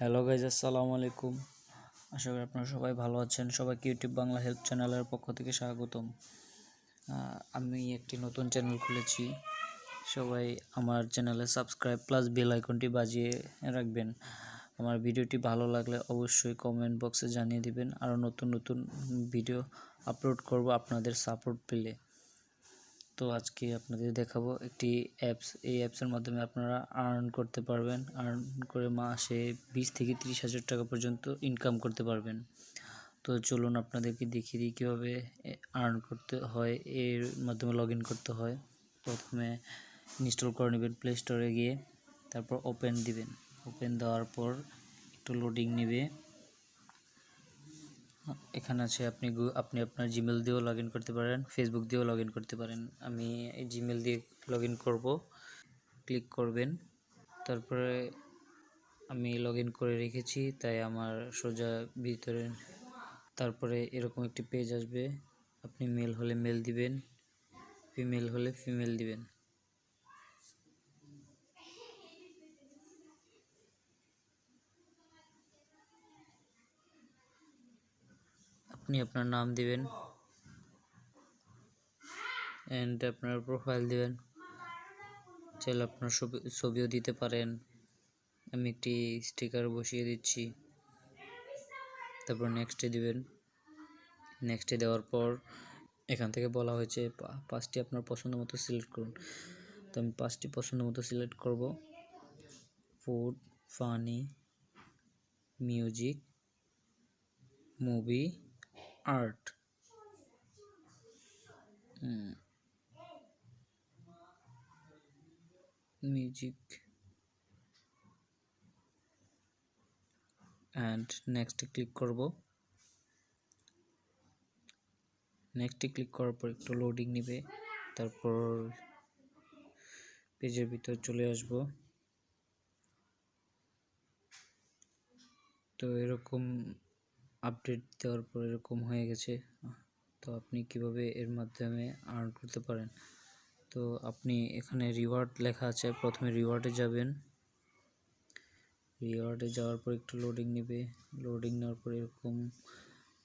Hello guys, আসসালামু আলাইকুম। আশা করি আপনারা সবাই ভালো আছেন। সবাইকে ইউটিউব বাংলা হেল্প চ্যানেলের পক্ষ থেকে স্বাগতম। আমি একটি নতুন চ্যানেল খুলেছি। সবাই আমার চ্যানেলে সাবস্ক্রাইব প্লাস বেল আইকনটি বাজিয়ে রাখবেন। আমার ভিডিওটি ভালো লাগলে অবশ্যই কমেন্ট বক্সে জানিয়ে দিবেন। আরও নতুন নতুন ভিডিও আপলোড করব আপনাদের সাপোর্ট পেলে। তো আজকে আপনাদের দেখাবো একটি অ্যাপস। এই অ্যাপসের মাধ্যমে আপনারা আর্ন করতে পারবেন। আর্ন করে মাসে 20 থেকে 30,000 টাকা পর্যন্ত ইনকাম করতে পারবেন। তো চলুন আপনাদেরকে দেখিয়ে দিই কীভাবে আর্ন করতে হয়, এর মাধ্যমে লগ ইন করতে হয়। প্রথমে ইনস্টল করে নেবেন প্লে স্টোরে গিয়ে, তারপর ওপেন দিবেন। ওপেন দেওয়ার পর একটু লোডিং নেবে। এখানে আছে আপনি আপনার জিমেল দিয়েও লগ ইন করতে পারেন, ফেসবুক দিয়েও লগ ইন করতে পারেন। আমি এই জিমেল দিয়ে লগ ইন করবো। ক্লিক করবেন, তারপরে আমি লগ ইন করে রেখেছি তাই আমার সোজা ভিতরে। তারপরে এরকম একটি পেজ আসবে। আপনি মেল হলে মেল দিবেন, ফিমেল হলে ফিমেল দিবেন। আপনি আপনার নাম দিবেন এন্ড আপনার প্রোফাইল দিবেন। চাইলে আপনার ছবিও দিতে পারেন। আমি একটি স্টিকার বসিয়ে দিচ্ছি। তারপর নেক্সটে দিবেন। নেক্সটে দেওয়ার পর এখান থেকে বলা হয়েছে 5টি আপনার পছন্দ মতো সিলেক্ট করুন। তো আমি 5টি পছন্দ মতো সিলেক্ট করব। Food, funny, music, movie, art. Music and নেক্সটে ক্লিক করব। নেক্সটে ক্লিক করার পর একটু লোডিং নেবে, তারপর পেজের ভিতর চলে আসব। তো এরকম আপডেট দেওয়ার পর এরকম হয়ে গেছে। তো আপনি কিভাবে এর মাধ্যমে আর্ন করতে পারেন, তো আপনি এখানে রিওয়ার্ড লেখা আছে, প্রথমে রিওয়ার্ডে যাবেন। রিওয়ার্ডে যাওয়ার পর একটু লোডিং নেবে। লোডিং নেওয়ার পর এরকম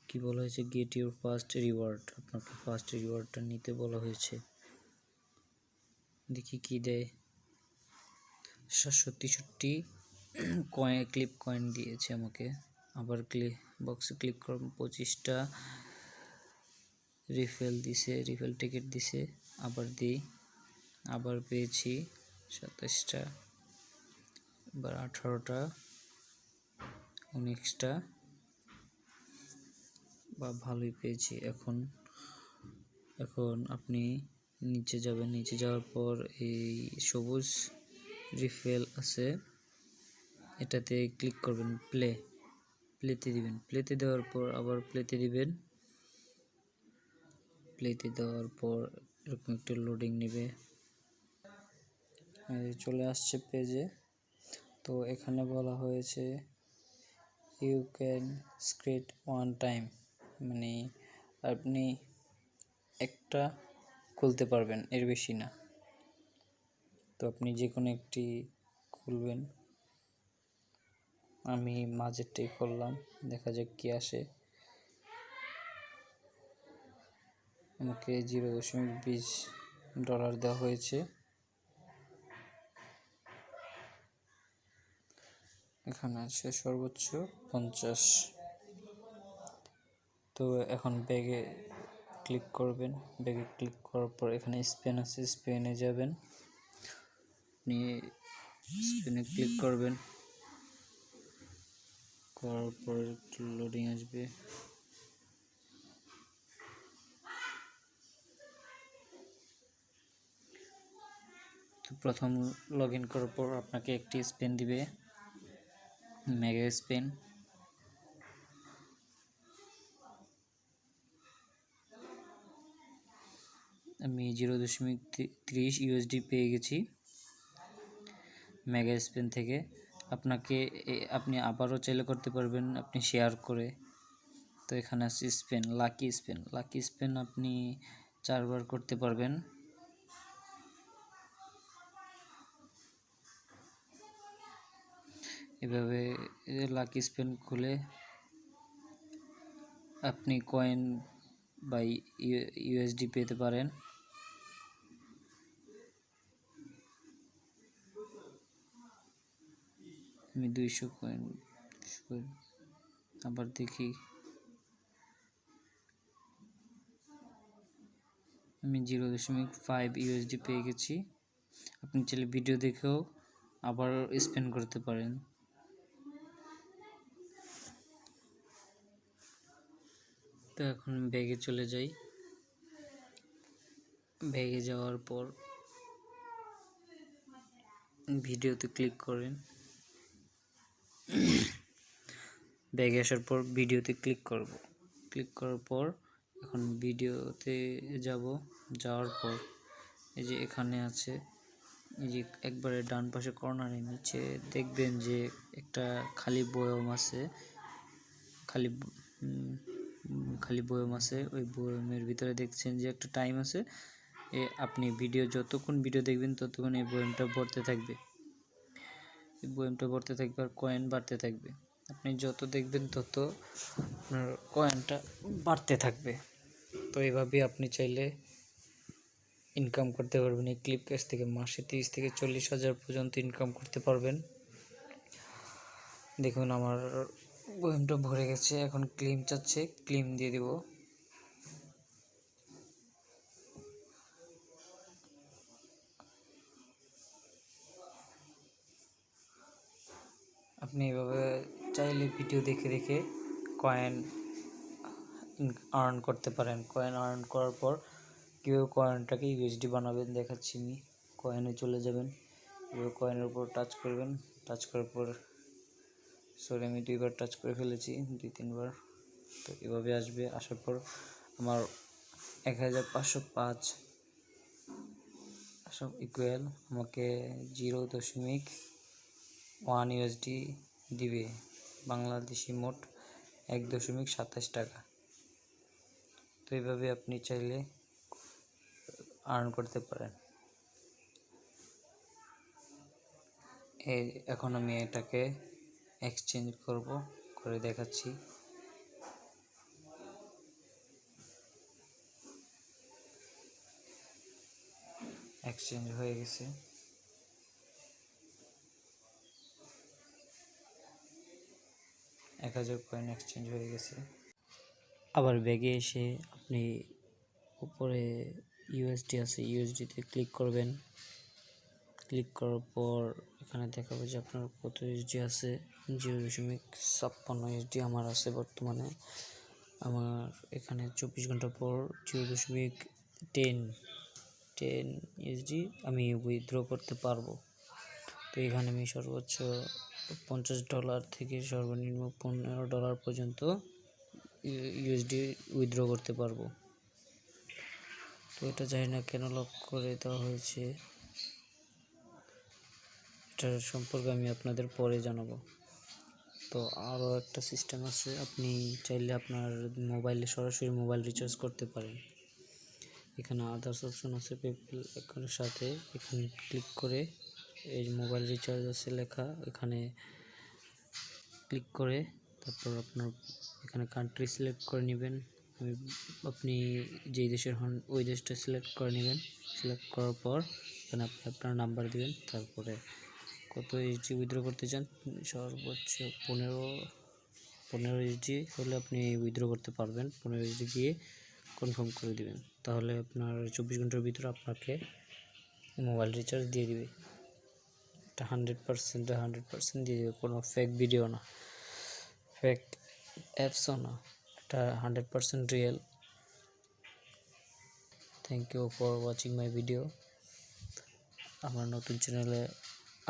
কি বলা হয়েছে, গেট ইউর ফার্স্ট রিওয়ার্ড। আপনাকে ফার্স্ট রিওয়ার্ডটা নিতে বলা হয়েছে। দেখি কি দেয়। 763 ক্লিপ কয়েন দিয়েছে আমাকে। আবার বক্সে ক্লিক করব, 25টা রিফেল দিছে, রিফেল টিকিট দিছে। আবার দিই, আবার পেয়েছি 27টা, এবার 18টা, 19টা, বা ভালোই পেয়েছি। এখন আপনি নিচে যাবেন। নিচে যাওয়ার পর এই সবুজ রিফেল আছে, এটাতে ক্লিক করবেন। প্লেতে দিবেন। প্লেতে দেওয়ার পর আবার প্লেতে দিবেন। প্লেতে দেওয়ার পর এরকম একটু লোডিং নেবে। চলে আসছে পেজে। তো এখানে বলা হয়েছে ইউ ক্যান স্ক্রিট ওয়ান টাইম, মানে আপনি একটা খুলতে পারবেন, এর বেশি না। তো আপনি যে কোনো একটি খুলবেন। আমি মাঝেরটাই করলাম, দেখা যাক কি আসে। আমাকে $0.20 দেওয়া হয়েছে। এখানে আছে সর্বোচ্চ 50। তো এখন ব্যাগে ক্লিক করবেন। ব্যাগে ক্লিক করার পর এখানে স্পেন আছে, স্পেনে যাবেন। আপনি স্পেনে ক্লিক করবেন, করার পর একটু লোডিং আসবে। তো প্রথম লগ ইন করার পর আপনাকে একটি স্পেন দিবে, মেগা স্পেন। আমি 0.30 USD পেয়ে গেছি মেগা স্পেন থেকে। আপনি আবারও চাইলে করতে পারবেন, আপনি শেয়ার করে। তো এখানে আছে Spain, lucky Spain. Lucky Spain আপনি 4বার করতে পারবেন। এভাবে লাকি স্পিন খুলে আপনি কয়েন বা ইউএসডি পেতে পারেন। আমি 200 কয়েন আবার দেখি, আমি 0.5 ইউএসডি পেয়ে গেছি। আপনি চাইলে ভিডিও দেখেও আবার স্পেন্ড করতে পারেন। তো এখন ব্যাগে চলে যাই। ব্যাগে যাওয়ার পর ভিডিওতে ক্লিক করেন। ব্যাগে আসার পর ভিডিওতে ক্লিক করব। ক্লিক করার পর এখন ভিডিওতে যাওয়ার পর এই যে এখানে আছে, এই যে একবারে ডান পাশে কর্নারে নিচে দেখবেন যে একটা খালি বয়ম আছে, খালি বয়ম আছে। ওই বয়মের ভিতরে দেখছেন যে একটা টাইম আছে। আপনি যতক্ষণ ভিডিও দেখবেন ততক্ষণ এই বয়মটা ভরতে থাকবে। এই বয়মটা ভরতে থাকবে আর কয়েন বাড়তে থাকবে। আপনি যত দেখবেন তত আপনার কয়েনটা বাড়তে থাকবে। তো এইভাবে আপনি চাইলে ইনকাম করতে পারবেন। এই ক্লিপক্যাশ থেকে মাসে 30 থেকে 40 হাজার পর্যন্ত ইনকাম করতে পারবেন। দেখুন আমার বয়মটা ভরে গেছে। এখন ক্লেম চাচ্ছে, ক্লেম দিয়ে দিব। আপনি এভাবে চাইলে ভিডিও দেখে দেখে কয়েন আর্ন করতে পারেন। কয়েন আর্ন করার পর কীভাবে কয়েনটাকে ইউএসডি বানাবেন দেখাচ্ছি আমি। কয়েনে চলে যাবেন, এবার কয়েনের উপর টাচ করবেন। টাচ করার পর আমি 2বার টাচ করে ফেলেছি, 2-3বার। তো এভাবে আসবে। আসার পর আমার 1505 সব ইকুয়াল আমাকে 0.1 ইউএসডি দিবে, বাংলাদেশি মোট 1.27 টাকা। তো এইভাবে আপনি চাইলে আর্ন করতে পারেন। এখন আমি এটাকে এক্সচেঞ্জ করে দেখাচ্ছি। এক্সচেঞ্জ হয়ে গেছে। কয়েন এক্সচেঞ্জ হয়ে গেছে। আবার ব্যাগে এসে আপনি উপরে ইউএসডি আছে, ইউএসডিতে ক্লিক করবেন। ক্লিক করার পর এখানে দেখাবো যে আপনার কত ইউএসডি আছে। 0.56 ইউএসডি আমার আছে বর্তমানে। আমার এখানে 24 ঘন্টা পর 0.10 ইউএসডি আমি উইথড্র করতে পারবো। তো এখানে আমি সর্বোচ্চ $50 থেকে সর্বনিম্ন $15 পর্যন্ত ইউএসডি উইথড্র করতে পারবো। তো এটা জানি না কেন লক করে দেওয়া হয়েছে, এটার সম্পর্কে আমি আপনাদের পরে জানাবো। তো আরও একটা সিস্টেম আছে, আপনি চাইলে আপনার মোবাইলে সরাসরি মোবাইল রিচার্জ করতে পারেন। এখানে আদার্স অপশন আছে পেপ্যাল অ্যাকাউন্টের সাথে। এখানে ক্লিক করে এই মোবাইল রিচার্জ আছে লেখা, এখানে ক্লিক করে তারপর আপনার এখানে কান্ট্রি সিলেক্ট করে নেবেন। আপনি যেই দেশের হন ওই দেশটা সিলেক্ট করে নেবেন। সিলেক্ট করার পর এখানে আপনি আপনার নাম্বার দিবেন। তারপরে কত এইচডি উইথড্র করতে চান, সর্বোচ্চ 15 এইচডি হলে আপনি উইথড্র করতে পারবেন। 15 এইচডি দিয়ে কনফার্ম করে দিবেন, তাহলে আপনার 24 ঘন্টার ভিতরে আপনাকে মোবাইল রিচার্জ দিয়ে দিবে। এটা 100% দিয়ে দেবে, কোনো ফেক ভিডিও না, ফেক অ্যাপসও না, এটা 100% real. Thank you for watching my video. আমার নতুন চ্যানেলে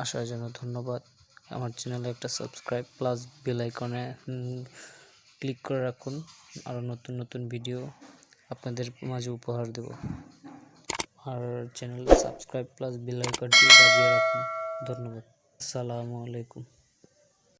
আসার জন্য ধন্যবাদ। আমার চ্যানেলে একটা সাবস্ক্রাইব প্লাস বেল আইকনে ক্লিক করে রাখুন। আরও নতুন নতুন ভিডিও আপনাদের মাঝে উপহার দেব। আর চ্যানেলে সাবস্ক্রাইব প্লাস বেল আইকনটি বাজিয়ে রাখুন। ধন্যবাদ। আসসালামু আলাইকুম।